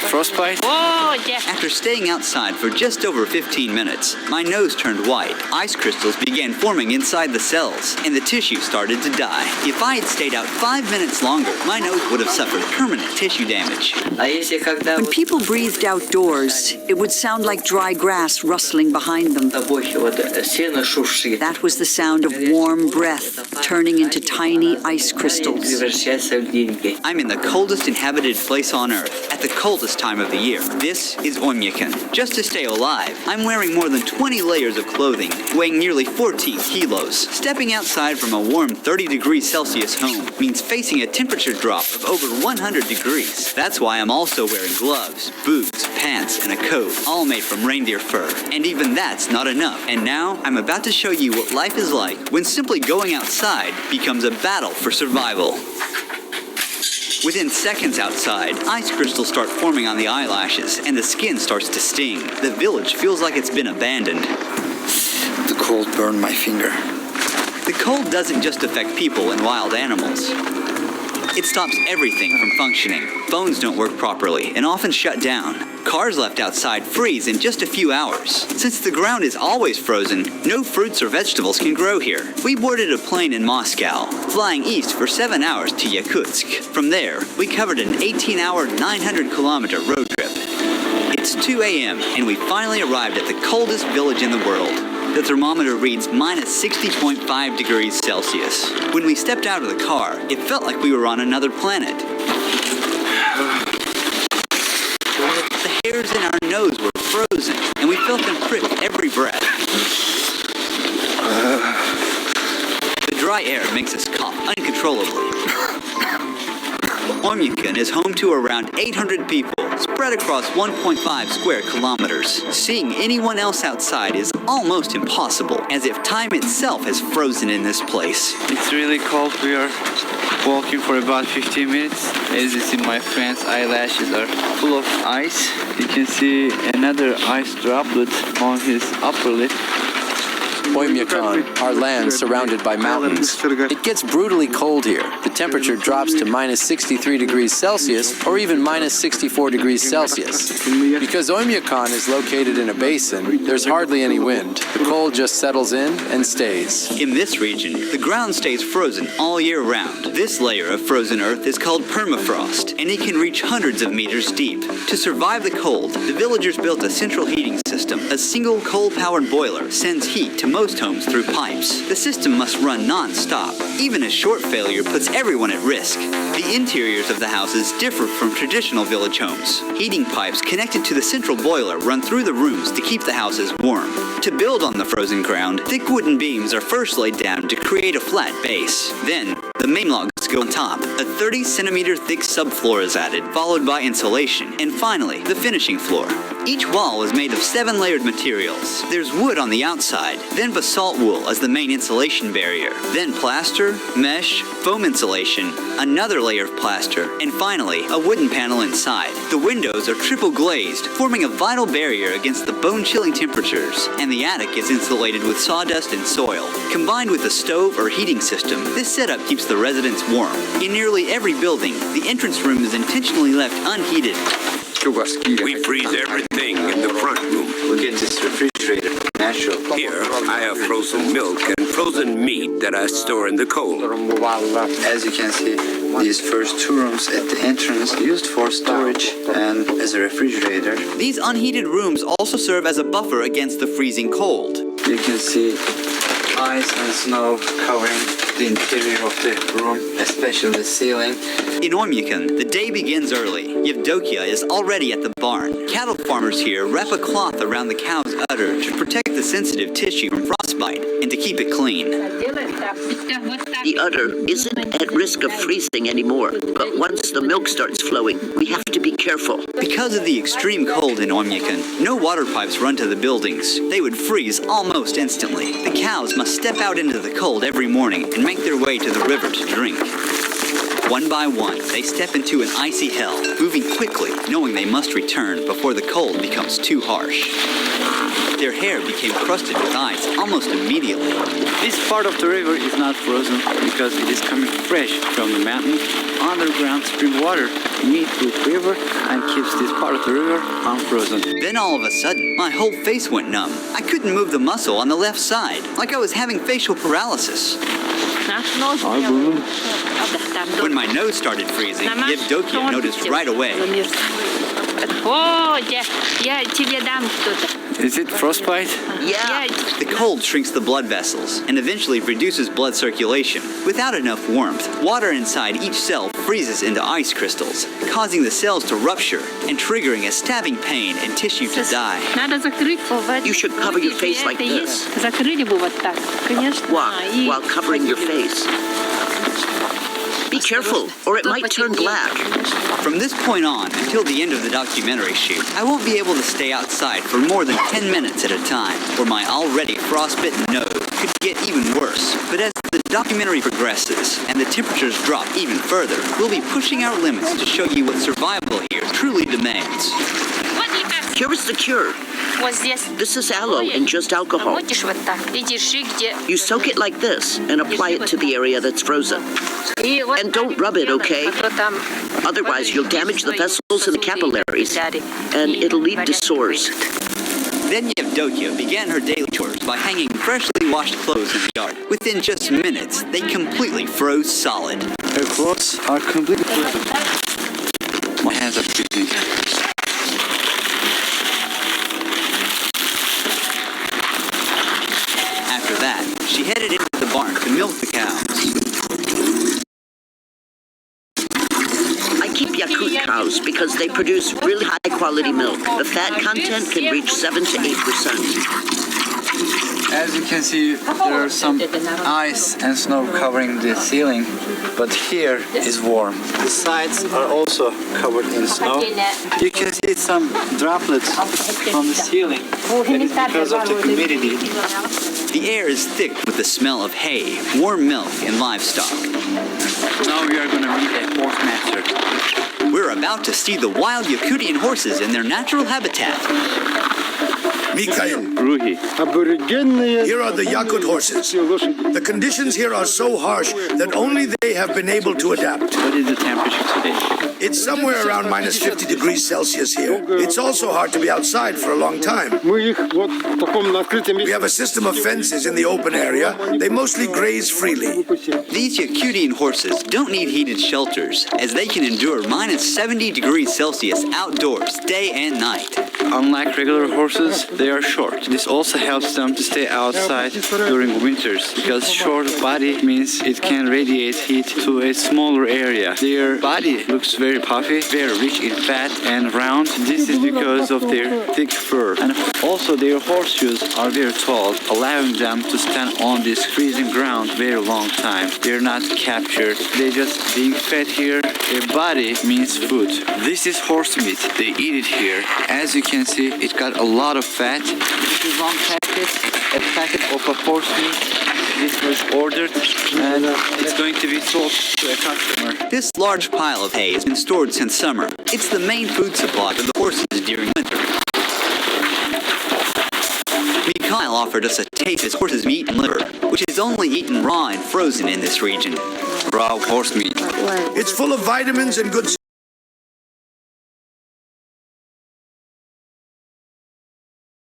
frostbite? Oh, yeah. After staying outside for just over 15 minutes, my nose turned white. Ice crystals began forming inside the cells, and the tissue started to die. If I had stayed out 5 minutes longer, my nose would have suffered permanent tissue damage. When people breathed outdoors, it would sound like dry grass rustling behind them. That was the sound of warm breath turning into tiny ice crystals. I'm in the coldest inhabited place on Earth, at the coldest time of the year. This is Oymyakon. Just to stay alive, I'm wearing more than 20 layers of clothing, weighing nearly 14 kilos. Stepping outside from a warm 30 degrees Celsius home means facing a temperature drop of over 100 degrees. That's why I'm also wearing gloves, boots, pants, and a coat, all made from reindeer fur. And even that's not enough. And now, I'm about to show you what life is like when simply going outside becomes a battle for survival. Within seconds outside, ice crystals start forming on the eyelashes, and the skin starts to sting. The village feels like it's been abandoned. The cold burned my finger. The cold doesn't just affect people and wild animals. It stops everything from functioning. Phones don't work properly and often shut down. Cars left outside freeze in just a few hours. Since the ground is always frozen, no fruits or vegetables can grow here. We boarded a plane in Moscow, flying east for 7 hours to Yakutsk. From there, we covered an 18-hour, 900-kilometer road trip. It's 2 a.m. and we finally arrived at the coldest village in the world. The thermometer reads minus 60.5 degrees Celsius. When we stepped out of the car, it felt like we were on another planet. The hairs in our nose were frozen, and we felt them prick every breath. The dry air makes us cough uncontrollably. Oymyakon is home to around 800 people, spread across 1.5 square kilometers. Seeing anyone else outside is almost impossible, as if time itself has frozen in this place. It's really cold. We are walking for about 15 minutes. As you see, my friend's eyelashes are full of ice. You can see another ice droplet on his upper lip. Oymyakon, our land surrounded by mountains. It gets brutally cold here. The temperature drops to minus 63 degrees Celsius or even minus 64 degrees Celsius. Because Oymyakon is located in a basin, there's hardly any wind. The cold just settles in and stays. In this region, the ground stays frozen all year round. This layer of frozen earth is called permafrost, and it can reach hundreds of meters deep. To survive the cold, the villagers built a central heating system. A single coal-powered boiler sends heat to most homes through pipes. The system must run non-stop. Even a short failure puts everyone at risk. The interiors of the houses differ from traditional village homes. Heating pipes connected to the central boiler run through the rooms to keep the houses warm. To build on the frozen ground, thick wooden beams are first laid down to create a flat base. Then, the main logs go on top. A 30-centimeter thick subfloor is added, followed by insulation, and finally, the finishing floor. Each wall is made of 7-layered materials. There's wood on the outside, then basalt wool as the main insulation barrier, then plaster, mesh, foam insulation, another layer of plaster, and finally, a wooden panel inside. The windows are triple glazed, forming a vital barrier against the bone-chilling temperatures, and the attic is insulated with sawdust and soil. Combined with a stove or heating system, this setup keeps the residents warm. In nearly every building, the entrance room is intentionally left unheated. We freeze everything in the front room. Look at this refrigerator. Natural. Here, I have frozen milk and frozen meat that I store in the cold. As you can see, these first 2 rooms at the entrance used for storage and as a refrigerator. These unheated rooms also serve as a buffer against the freezing cold. You can see ice and snow covering the interior of the room, especially the ceiling. In Oymyakon, the day begins early. Yevdokia is already at the barn. Cattle farmers here wrap a cloth around the cow's udder to protect the sensitive tissue from frostbite and to keep it clean. The udder isn't at risk of freezing anymore, but once the milk starts flowing, we have to be careful. Because of the extreme cold in Oymyakon, no water pipes run to the buildings. They would freeze almost instantly. The cows must step out into the cold every morning and make their way to the river to drink. One by one, they step into an icy hell, moving quickly, knowing they must return before the cold becomes too harsh. Their hair became crusted with ice almost immediately. This part of the river is not frozen because it is coming fresh from the mountain. Underground stream water Meadbrook River and keeps this part of the river unfrozen. Then all of a sudden, my whole face went numb. I couldn't move the muscle on the left side, like I was having facial paralysis. When my nose started freezing, Yevdokia noticed right away. Is it frostbite? Yeah. The cold shrinks the blood vessels and eventually reduces blood circulation. Without enough warmth, water inside each cell freezes into ice crystals, causing the cells to rupture and triggering a stabbing pain and tissue to die. You should cover your face like this. While covering your face. Be careful, or it might turn black. From this point on, until the end of the documentary shoot, I won't be able to stay outside for more than 10 minutes at a time, or my already frostbitten nose could get even worse. But as the documentary progresses and the temperatures drop even further, we'll be pushing our limits to show you what survival here truly demands. Here is the cure. This is aloe and just alcohol. You soak it like this and apply it to the area that's frozen. And don't rub it, okay? Otherwise, you'll damage the vessels and the capillaries, and it'll lead to sores. Then Yevdokia began her daily chores by hanging freshly washed clothes in the yard. Within just minutes, they completely froze solid. Her clothes are completely frozen. My hands are freezing. After that, she headed into the barn to milk the cows. I keep Yakut cows because they produce really high-quality milk. The fat content can reach 7 to 8%. As you can see, there are some ice and snow covering the ceiling, but here is warm. The sides are also covered in snow. You can see some droplets from the ceiling. It is because of the humidity. The air is thick with the smell of hay, warm milk, and livestock. Now we are going to meet a horse master. We're about to see the wild Yakutian horses in their natural habitat. Mikhail, Ruhi. here are the Yakut horses. The conditions here are so harsh that only they have been able to adapt. What is the temperature today? It's somewhere around minus 50 degrees Celsius here. It's also hard to be outside for a long time. We have a system of fences in the open area. They mostly graze freely. These Yakutian horses don't need heated shelters, as they can endure minus 70 degrees Celsius outdoors day and night. Unlike regular horses, they are short. This also helps them to stay outside during winters, because short body means it can radiate heat to a smaller area. Their body looks very puffy, very rich in fat and round. This is because of their thick fur. And also their horseshoes are very tall, allowing them to stand on this freezing ground very long time. They're not captured. They just being fed here. Their body means food. This is horse meat. They eat it here. As you can see, it got a lot of fat. This is one packet, a packet of a horse meat. This was ordered and it's going to be sold to a customer. This large pile of hay has been stored since summer. It's the main food supply for the horses during winter. Mikhail offered us a taste of his horse's meat and liver, which is only eaten raw and frozen in this region. Raw horse meat. It's full of vitamins and good